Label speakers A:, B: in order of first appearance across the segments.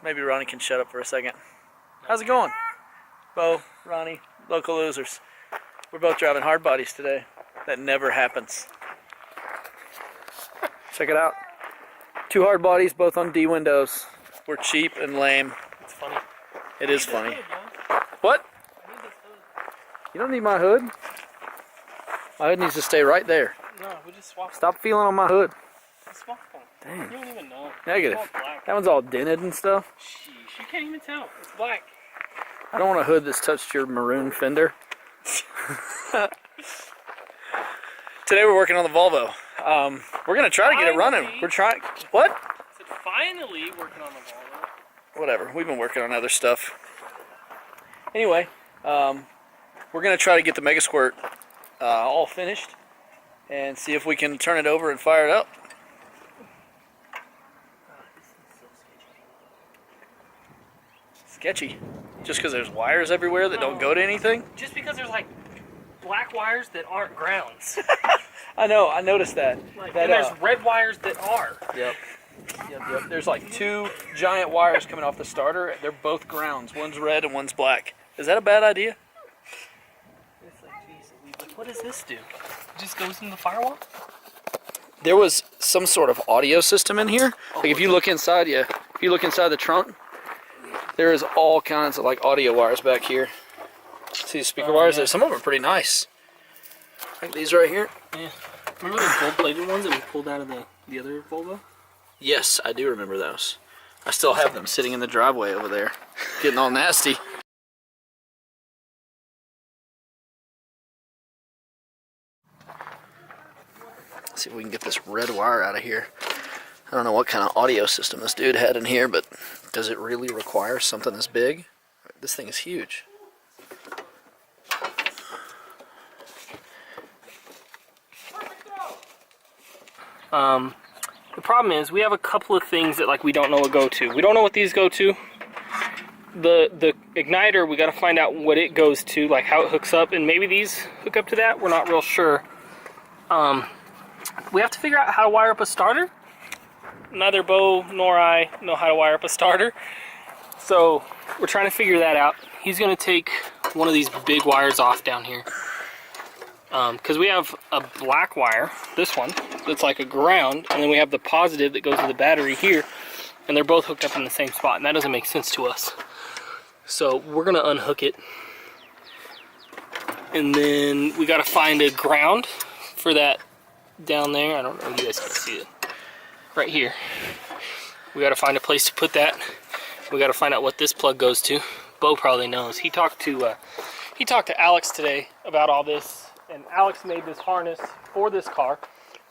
A: Maybe Ronnie can shut up for a second. How's it going? Beau, Ronnie, local losers. We're both driving hard bodies today. That never happens. Check it out. 2 hard bodies, both on D windows. We're cheap and lame.
B: It's funny.
A: It is funny. What? You don't need my hood. My hood needs to stay right there.
B: No, we just swapped.
A: Stop feeling on my hood.
B: Swap them.
A: Dang.
B: You don't even know.
A: Negative.
B: It's all black.
A: That one's all dented and stuff.
B: Sheesh, you can't even tell. It's black.
A: I don't want a hood that's touched your maroon fender. Today we're working on the Volvo. We're gonna try to get it running. We're trying. What?
B: I said finally working on the Volvo.
A: Whatever. We've been working on other stuff. Anyway, we're gonna try to get the Megasquirt all finished and see if we can turn it over and fire it up. Sketchy. Just because there's wires everywhere that don't go to anything?
B: Just because there's like black wires that aren't grounds.
A: I know, I noticed that.
B: And there's red wires that are.
A: Yep. There's like 2 giant wires coming off the starter. They're both grounds. One's red and one's black. Is that a bad idea?
B: It's like, geez, what does this do? It just goes in the firewall?
A: There was some sort of audio system in here. Like if you look inside, if you look inside the trunk, there is all kinds of like audio wires back here. See the speaker wires?
B: Yeah.
A: Some of them are pretty nice. Like these right here.
B: Yeah. Remember the gold-plated ones that we pulled out of the other Volvo?
A: Yes, I do remember those. I still have them sitting in the driveway over there, getting all nasty. Let's see if we can get this red wire out of here. I don't know what kind of audio system this dude had in here, but does it really require something this big? This thing is huge.
B: The problem is we have a couple of things that like we don't know what go to. We don't know what these go to. The igniter, we got to find out what it goes to, like how it hooks up, and maybe these hook up to that. We're not real sure. We have to figure out how to wire up a starter. Neither Beau nor I know how to wire up a starter, so we're trying to figure that out. He's going to take one of these big wires off down here. Because we have a black wire, this one, that's like a ground, and then we have the positive that goes to the battery here, and they're both hooked up in the same spot, and that doesn't make sense to us. So we're going to unhook it, and then we got to find a ground for that down there. I don't know if you guys can see it. Right here. We got to find a place to put that. We got to find out what this plug goes to. Beau probably knows. He talked to Alex today about all this. And Alex made this harness for this car,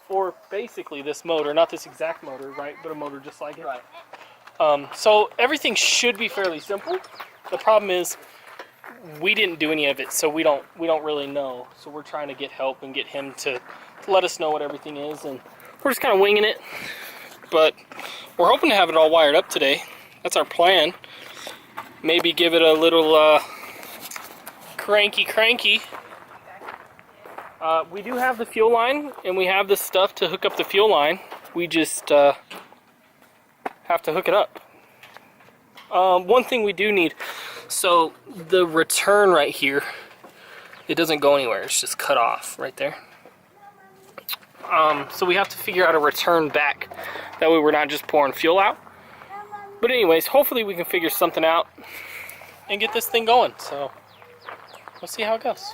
B: for basically this motor, not this exact motor, right, but a motor just like it. Right. So everything should be fairly simple. The problem is we didn't do any of it, so we don't really know. So we're trying to get help and get him to let us know what everything is, and we're just kind of winging it. But we're hoping to have it all wired up today. That's our plan. Maybe give it a little cranky. We do have the fuel line, and we have the stuff to hook up the fuel line. We just have to hook it up. One thing we do need, so the return right here, it doesn't go anywhere. It's just cut off right there. So we have to figure out a return back. That way we're not just pouring fuel out. But anyways, hopefully we can figure something out and get this thing going. So we'll see how it goes.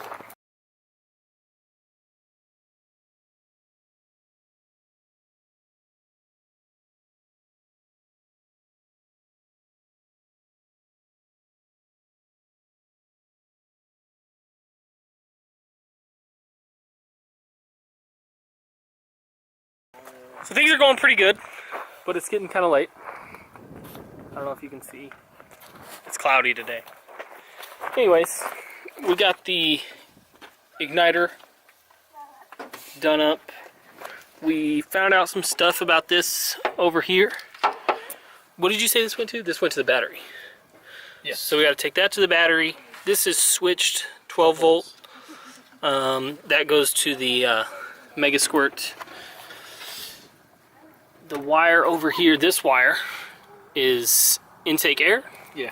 B: So things are going pretty good, but it's getting kind of late. I don't know if you can see. It's cloudy today. Anyways, we got the igniter done up. We found out some stuff about this over here. What did you say this went to? This went to the battery. Yes. So we got to take that to the battery. This is switched 12 volt. That goes to the Megasquirt. The wire over here, this wire, is intake air.
A: Yeah.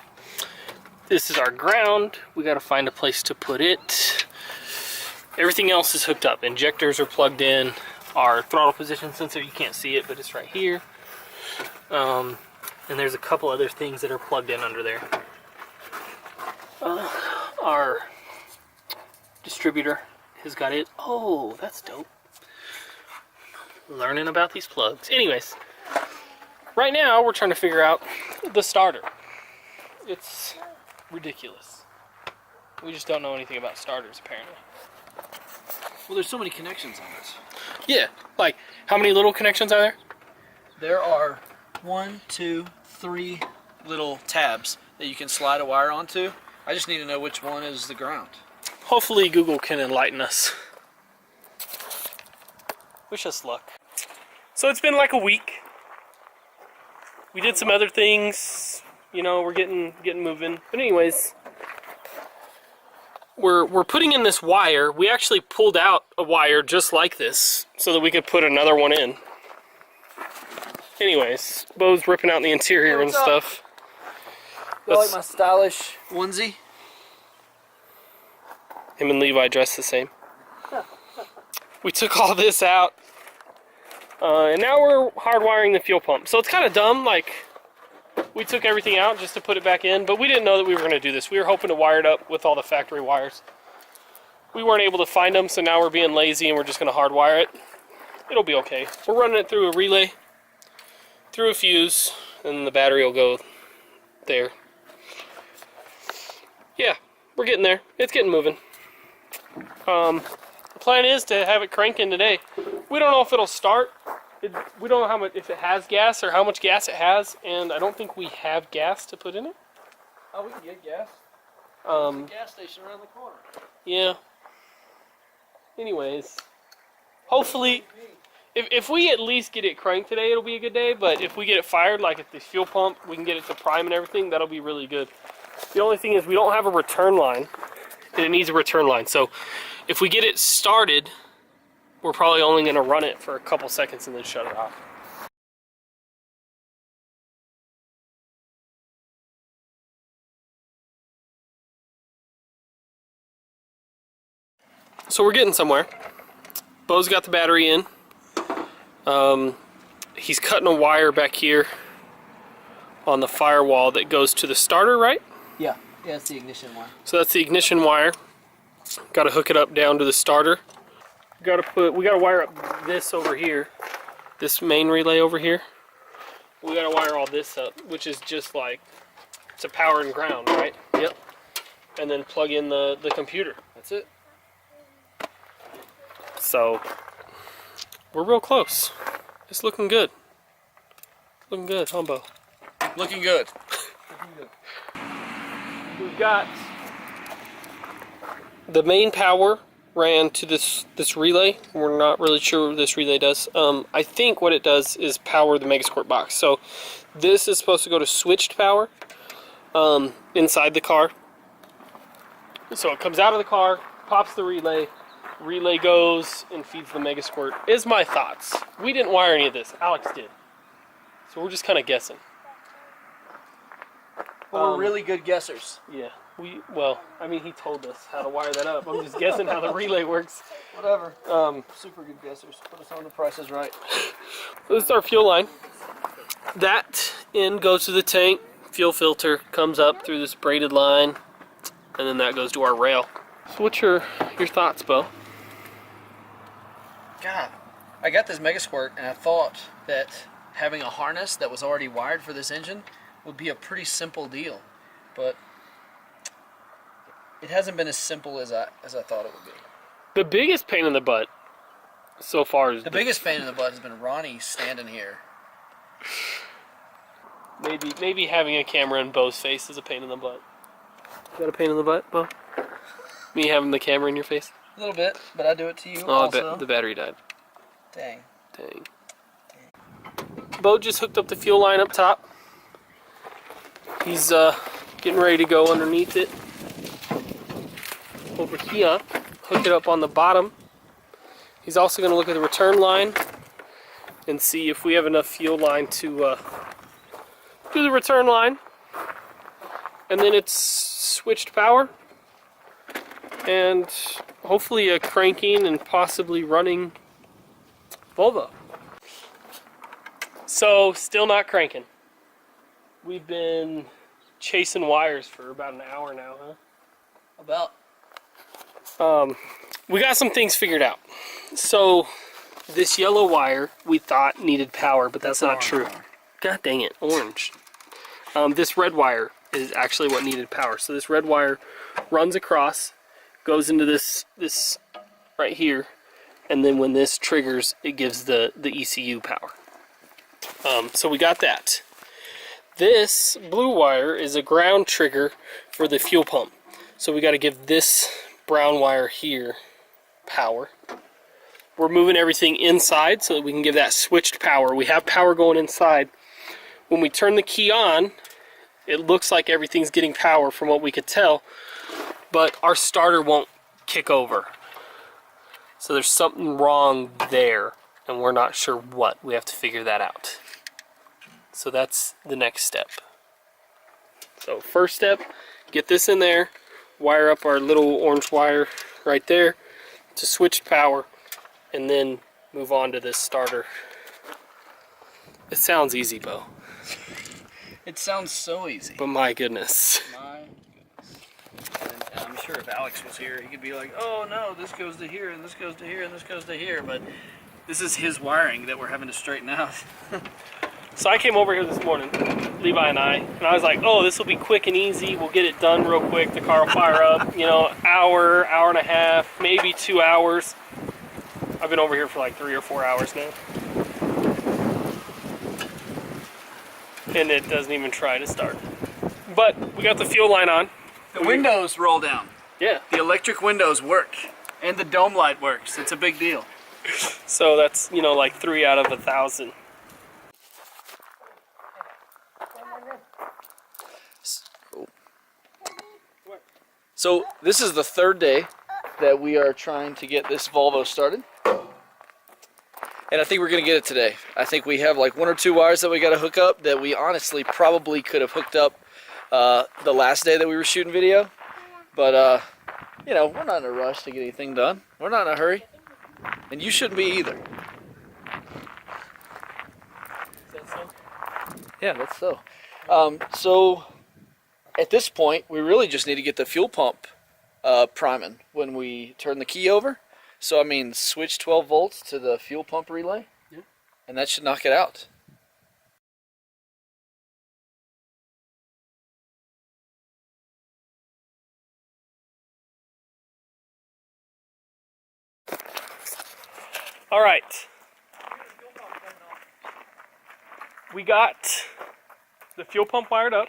B: This is our ground. We got to find a place to put it. Everything else is hooked up. Injectors are plugged in. Our throttle position sensor, you can't see it, but it's right here. And there's a couple other things that are plugged in under there. Our distributor has got it. Oh, that's dope. Learning about these plugs. Anyways, right now we're trying to figure out the starter. It's ridiculous. We just don't know anything about starters, apparently.
A: Well, there's so many connections on this.
B: Yeah, like, how many little connections are there?
A: There are 1, 2, 3 little tabs that you can slide a wire onto. I just need to know which one is the ground.
B: Hopefully Google can enlighten us. Wish us luck. So it's been like a week. We did some other things. You know, we're getting moving. But anyways, we're putting in this wire. We actually pulled out a wire just like this so that we could put another one in. Anyways, Beau's ripping out the interior and stuff.
A: You like my stylish onesie?
B: Him and Levi dress the same. We took all this out, and now we're hardwiring the fuel pump. So it's kind of dumb, like, we took everything out just to put it back in, but we didn't know that we were going to do this. We were hoping to wire it up with all the factory wires. We weren't able to find them, so now we're being lazy and we're just going to hardwire it. It'll be okay. We're running it through a relay, through a fuse, and the battery will go there. Yeah, we're getting there. It's getting moving. The plan is to have it cranking today. We don't know if it'll start. We don't know how much, if it has gas or how much gas it has, and I don't think we have gas to put in it.
A: Oh, we can get gas. There's a gas station around the corner.
B: Yeah. Anyways, hopefully, if we at least get it cranked today, it'll be a good day. But if we get it fired, like at the fuel pump, we can get it to prime and everything, that'll be really good. The only thing is we don't have a return line, and it needs a return line. So if we get it started, we're probably only going to run it for a couple seconds and then shut it off. So we're getting somewhere. Beau's got the battery in. He's cutting a wire back here on the firewall that goes to the starter, right?
A: Yeah, it's the ignition wire.
B: So that's the ignition wire. Got to hook it up down to the starter. We got to wire up this over here, this main relay over here. We got to wire all this up, which is just like, it's a power and ground, right?
A: Yep.
B: And then plug in the computer.
A: That's it.
B: So we're real close. It's looking good. Looking good, huh, Beau?
A: Looking good.
B: We've got the main power ran to this relay. We're not really sure what this relay does. I think what it does is power the Megasquirt box. So this is supposed to go to switched power inside the car. So it comes out of the car, pops the relay, relay goes and feeds the Megasquirt, is my thoughts. We didn't wire any of this. Alex did. So we're just kind of guessing.
A: We're really good guessers.
B: Yeah. Well, I mean, he told us how to wire that up. I'm just guessing how the relay works.
A: Whatever. Super good guessers. Put us on the prices right.
B: This is our fuel line. That end goes to the tank. Fuel filter comes up through this braided line, and then that goes to our rail. So what's your thoughts, Beau?
A: God, I got this Megasquirt, and I thought that having a harness that was already wired for this engine would be a pretty simple deal, but it hasn't been as simple as I thought it would be.
B: The biggest pain in the butt so far is
A: the biggest pain in the butt has been Ronnie standing here.
B: Maybe having a camera in Beau's face is a pain in the butt. You got a pain in the butt, Beau? Me having the camera in your face?
A: A little bit, but I do it to you
B: oh,
A: also.
B: The battery died.
A: Dang.
B: Beau just hooked up the fuel line up top. He's getting ready to go underneath it. Over here, hook it up on the bottom. He's also going to look at the return line and see if we have enough fuel line to do the return line. and then it's switched power, and hopefully a cranking and possibly running Volvo. So, still not cranking. We've been chasing wires for about an hour now, huh?
A: About.
B: We got some things figured out. So, this yellow wire we thought needed power, but that's not true. God dang it, orange. This red wire is actually what needed power. So this red wire runs across, goes into this right here, and then when this triggers, it gives the ECU power. So we got that. This blue wire is a ground trigger for the fuel pump. So we got to give this brown wire here power. We're moving everything inside so that we can give that switched power. We have power going inside. When we turn the key on, it looks like everything's getting power from what we could tell, but our starter won't kick over. So there's something wrong there, and we're not sure what. We have to figure that out. So that's the next step. So first step, get this in there, wire up our little orange wire right there to switch power, and then move on to this starter. It sounds easy, Beau.
A: It sounds so easy.
B: But my goodness.
A: My goodness. And I'm sure if Alex was here, he could be like, oh no, this goes to here, and this goes to here, and this goes to here. But this is his wiring that we're having to straighten out.
B: So I came over here this morning, Levi and I was like, oh, this will be quick and easy. We'll get it done real quick. The car will fire up, you know, hour, hour and a half, maybe 2 hours. I've been over here for like 3 or 4 hours now. And it doesn't even try to start. But we got the fuel line on.
A: The windows roll down.
B: Yeah.
A: The electric windows work. And the dome light works. It's a big deal.
B: So that's, you know, like 3 out of 1,000.
A: So this is the third day that we are trying to get this Volvo started. And I think we're going to get it today. I think we have like 1 or 2 wires that we got to hook up that we honestly probably could have hooked up the last day that we were shooting video. But, you know, we're not in a rush to get anything done. We're not in a hurry. And you shouldn't be either.
B: Is that so?
A: Yeah, that's so. So at this point, we really just need to get the fuel pump priming when we turn the key over. So, I mean, switch 12 volts to the fuel pump relay,
B: yeah,
A: and that should knock it out.
B: All right. We got the fuel pump wired up.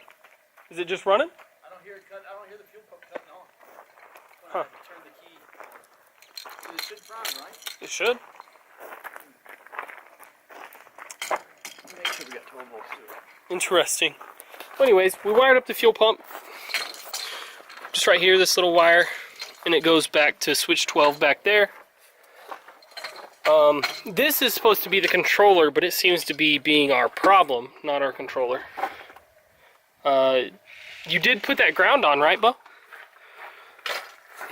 B: Is it just running?
A: I don't hear it cut. I don't hear the fuel pump cutting on.
B: Huh.
A: Turn the key. It should prime, right?
B: It should.
A: Make sure we got 12 volts to it.
B: Interesting. Well, anyways, we wired up the fuel pump. Just right here, this little wire, and it goes back to switch 12 back there. This is supposed to be the controller, but it seems to be being our problem, not our controller. You did put that ground on, right, Beau?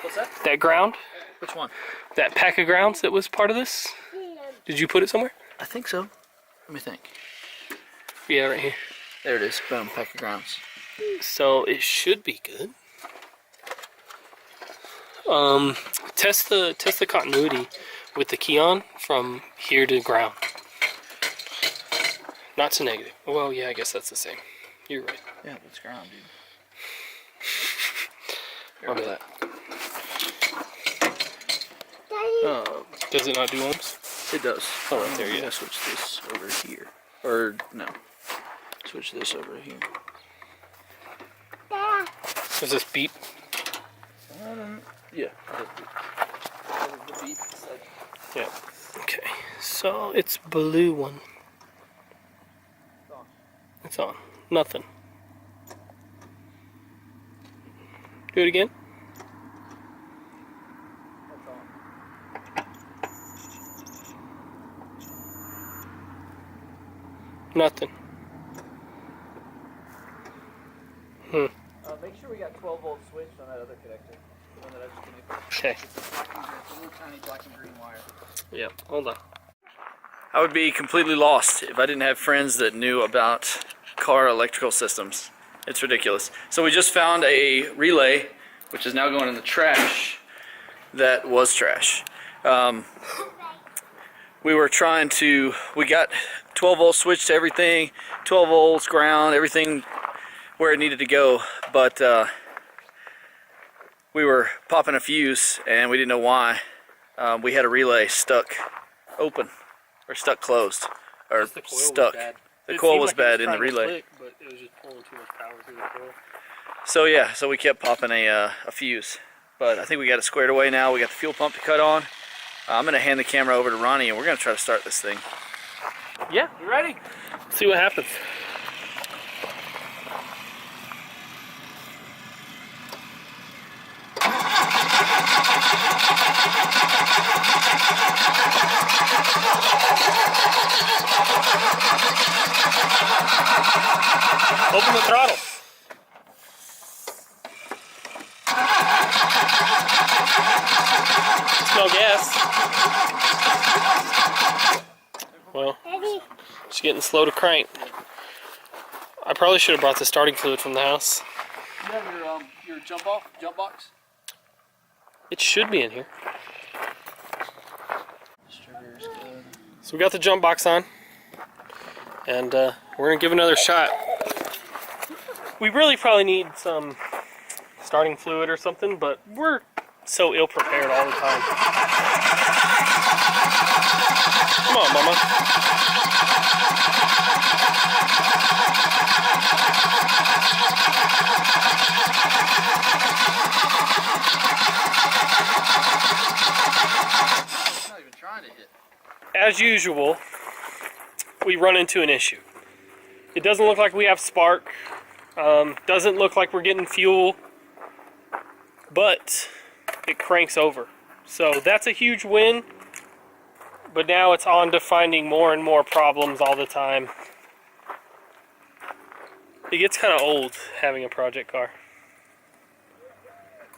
A: What's that?
B: That ground?
A: Which one?
B: That pack of grounds that was part of this? Did you put it somewhere?
A: I think so. Let me think.
B: Yeah, right here.
A: There it is. Boom, pack of grounds.
B: So it should be good. Test the continuity with the key on from here to ground. Not to negative. Well, yeah, I guess that's the same. You're right.
A: Yeah, that's ground, dude.
B: Remember that. Does it not do ohms?
A: It does.
B: Oh, right there,
A: Yeah,
B: yeah.
A: switch this over here. Or, no. Switch this over here.
B: Does this beep?
A: Yeah.
B: Yeah. Okay. So it's blue one. It's on. Nothing. Do it again. Nothing.
A: Maybe Make sure we got 12-volt switched on that other connector. The one that I just connected.
B: Okay.
A: It's a black and green, it's a little tiny black and green wire.
B: Yep. Hold on.
A: I would be completely lost if I didn't have friends that knew about car electrical systems. It's ridiculous. So we just found a relay, which is now going in the trash. That was trash. We were trying to, we got 12-volt switch to everything, 12 volts, ground, everything where it needed to go, but we were popping a fuse and we didn't know why. We had a relay stuck open, or stuck closed, or stuck. The coil was bad in the relay.
B: But it was just pulling too much power through the coil.
A: So yeah, so we kept popping a fuse. But I think we got it squared away now. We got the fuel pump to cut on. I'm going to hand the camera over to Ronnie and we're going to try to start this thing.
B: Yeah, you ready? Let's see what happens. Open the throttle. Smell gas. Well, it's getting slow to crank. I probably should have brought the starting fluid from the house.
A: You have your jump box?
B: It should be in here. So we got the jump box on, and we're gonna give it another shot. We really probably need some starting fluid or something, but we're so ill prepared all the time. Come on, Mama.
A: I'm not even trying to hit.
B: As usual, we run into an issue. It doesn't look like we have spark. Doesn't look like we're getting fuel, but it cranks over. So that's a huge win, but now it's on to finding more and more problems all the time. It gets kind of old having a project car.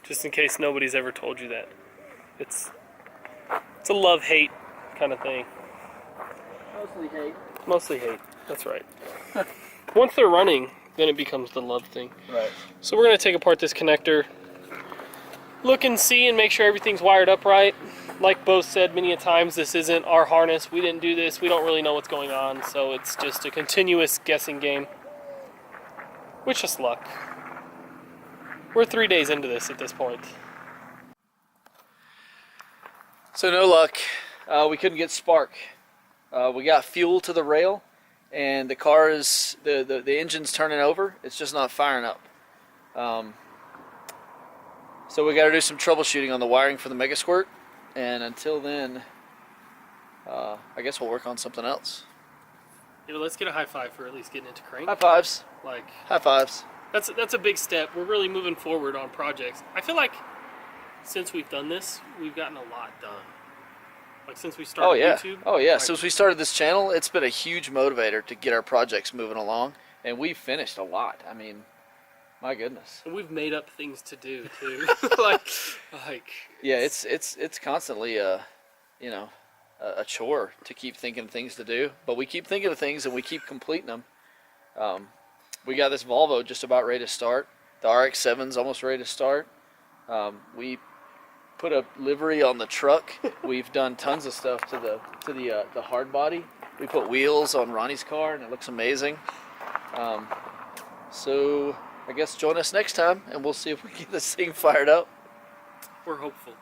B: Just in case nobody's ever told you that. It's a love-hate kind of thing.
A: Mostly hate.
B: Mostly hate, that's right. Once they're running, then it becomes the love thing.
A: Right.
B: So we're going to take apart this connector, look and see and make sure everything's wired up right. Like Beau said many a times, this isn't our harness. We didn't do this. We don't really know what's going on. So it's just a continuous guessing game. Wish us luck. We're 3 days into this at this point.
A: So no luck. We couldn't get spark. We got fuel to the rail, and the car is the engine's turning over. It's just not firing up. So we got to do some troubleshooting on the wiring for the Megasquirt, and until then, I guess we'll work on something else.
B: Yeah, let's get a high five for at least getting it to crank.
A: High fives.
B: Like
A: High fives.
B: that's a big step. We're really moving forward on projects. I feel like since we've done this, we've gotten a lot done. Like since we started YouTube.
A: Oh yeah.
B: Like,
A: Since we started this channel, it's been a huge motivator to get our projects moving along, and we've finished a lot. I mean, my goodness.
B: and we've made up things to do too. like
A: Yeah, it's constantly a chore to keep thinking of things to do, but we keep thinking of things and we keep completing them. We got this Volvo just about ready to start. The RX-7's almost ready to start. We put a livery on the truck. We've done tons of stuff to the hard body. We put wheels on Ronnie's car and it looks amazing. So I guess join us next time and we'll see if we get this thing fired up.
B: we're hopeful.